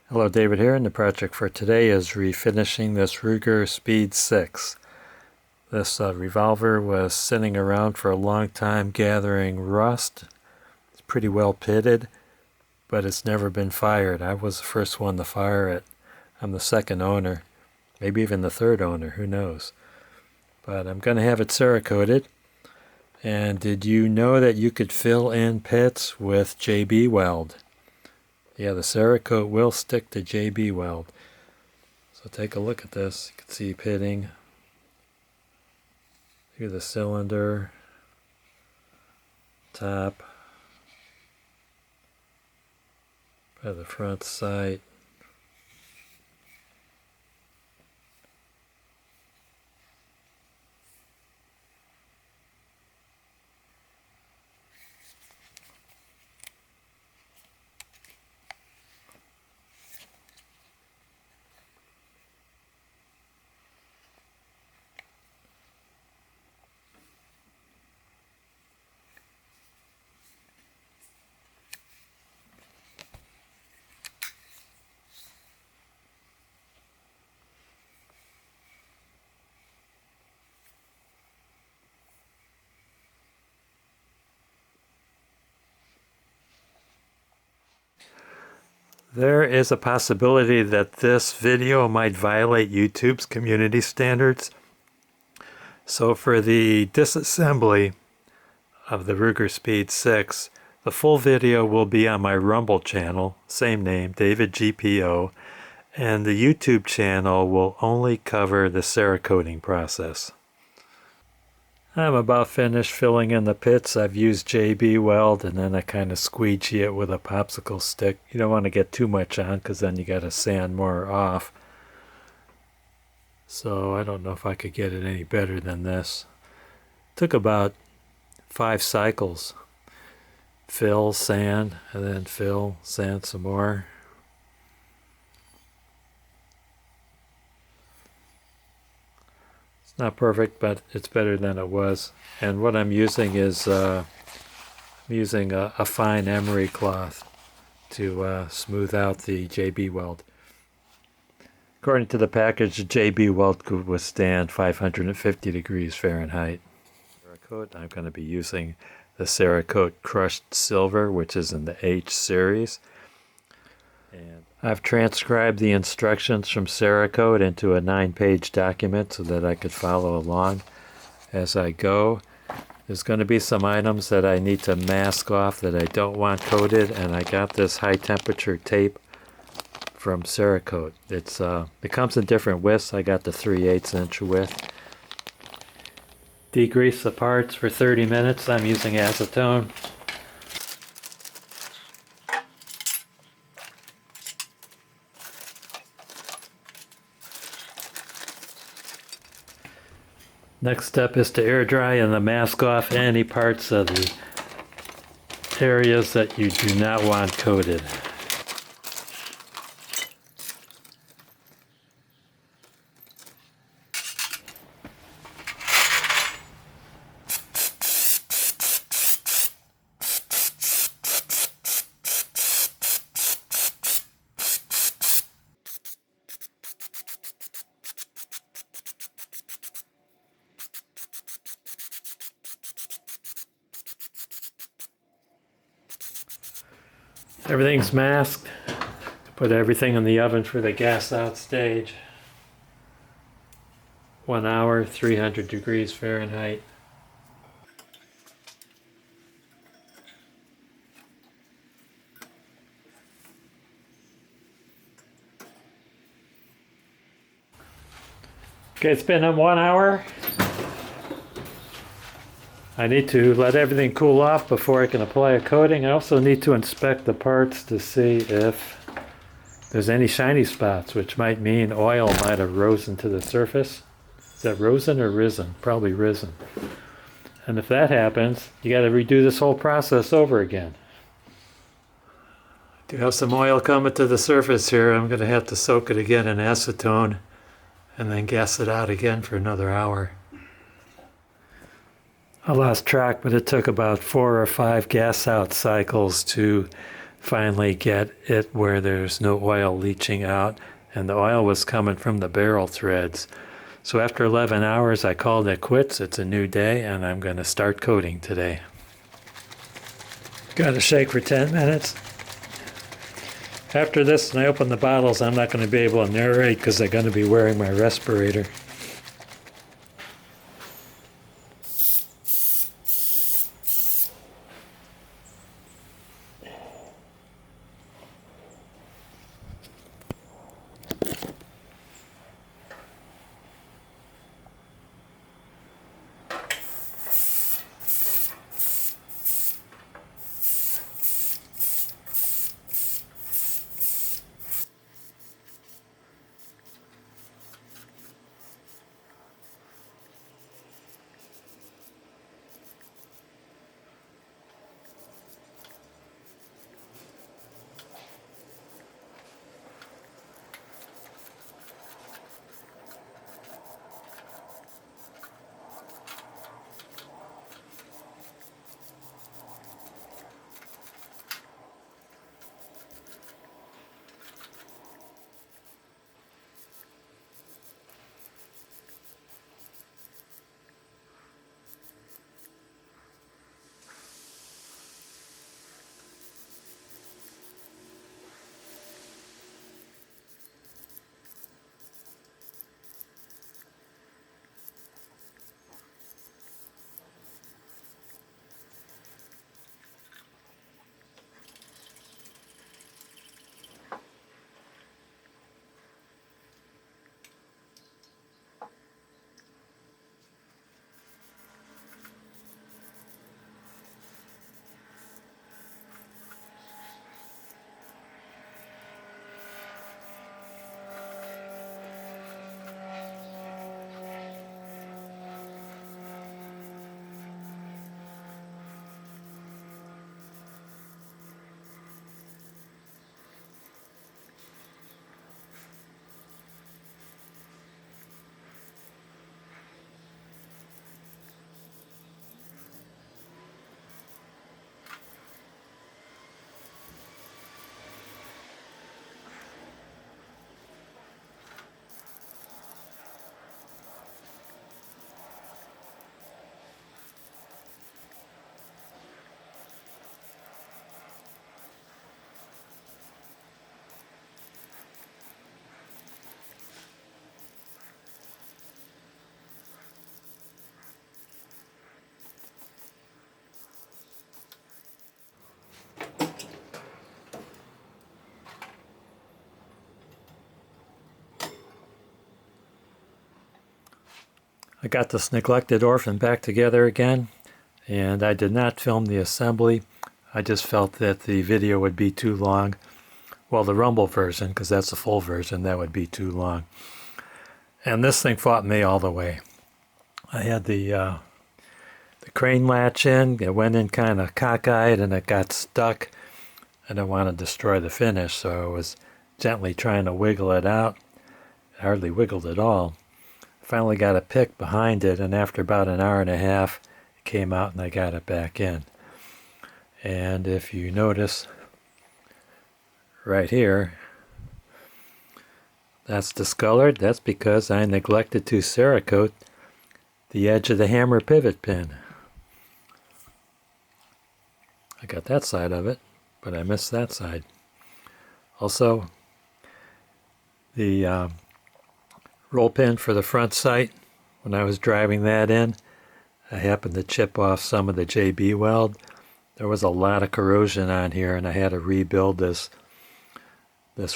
Hello, David here, and the project for today is refinishing this Ruger Speed 6. This revolver was sitting around for a long time gathering rust. It's pretty well pitted, but it's never been fired. I was the first one to fire it. I'm the second owner, maybe even the third owner, who knows. But I'm going to have it Cerakoted. And did you know that you could fill in pits with JB weld? Yeah, the Cerakote will stick to JB weld. So take a look at this. You can see pitting. Here's the cylinder, top, by the front sight. There is a possibility that this video might violate YouTube's community standards. So for the disassembly of the Ruger Speed 6, the full video will be on my Rumble channel, same name, davidgpo, and the YouTube channel will only cover the Cerakoting process. I'm about finished filling in the pits. I've used JB weld, and then I kind of squeegee it with a popsicle stick. You don't want to get too much on because then you got to sand more off. So I don't know if I could get it any better than this. Took about 5 cycles. Fill, sand, and then fill, sand some more. Not perfect, but it's better than it was. And what I'm using is I'm using a fine emery cloth to smooth out the JB weld. According to the package, the JB weld could withstand 550 degrees Fahrenheit. I'm going to be using the Cerakote crushed silver, which is in the H series. And I've transcribed the instructions from Cerakote into a 9-page document so that I could follow along as I go. There's going to be some items that I need to mask off that I don't want coated, and I got this high temperature tape from Cerakote. It comes in different widths. I got the 3/8 inch width. Degrease the parts for 30 minutes. I'm using acetone. Next step is to air dry and then mask off any parts of the areas that you do not want coated. Everything's masked. Put everything in the oven for the gas out stage. 1 hour, 300 degrees Fahrenheit. Okay, it's been 1 hour. I need to let everything cool off before I can apply a coating. I also need to inspect the parts to see if there's any shiny spots, which might mean oil might have risen to the surface. Is that risen or risen? Probably risen. And if that happens, you got to redo this whole process over again. I do have some oil coming to the surface here. I'm going to have to soak it again in acetone and then gas it out again for another hour. I lost track, but it took about 4 or 5 gas out cycles to finally get it where there's no oil leaching out, and the oil was coming from the barrel threads. So after 11 hours, I called it quits. It's a new day, and I'm going to start coating today. Got to shake for 10 minutes. After this, when I open the bottles, I'm not going to be able to narrate because I'm going to be wearing my respirator. I got this neglected orphan back together again, and I did not film the assembly. I just felt that the video would be too long. Well, the Rumble version, because that's the full version, that would be too long. And this thing fought me all the way. I had the crane latch in. It went in kind of cockeyed, and it got stuck. I didn't want to destroy the finish, so I was gently trying to wiggle it out. It hardly wiggled at all. Finally got a pick behind it, and after about an hour and a half, it came out and I got it back in. And if you notice right here, that's discolored. That's because I neglected to Cerakote the edge of the hammer pivot pin. I got that side of it, but I missed that side. Also, the roll pin for the front sight, when I was driving that in, I happened to chip off some of the JB weld. There was a lot of corrosion on here, and I had to rebuild this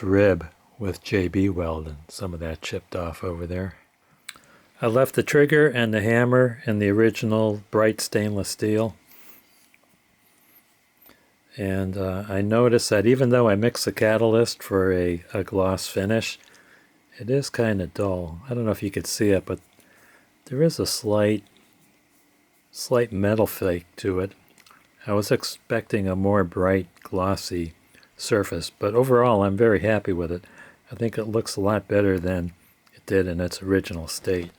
rib with JB weld, and some of that chipped off over there. I left the trigger and the hammer in the original bright stainless steel. And I noticed that even though I mixed the catalyst for a gloss finish, it is kind of dull. I don't know if you could see it, but there is a slight metal flake to it. I was expecting a more bright, glossy surface, but overall I'm very happy with it. I think it looks a lot better than it did in its original state.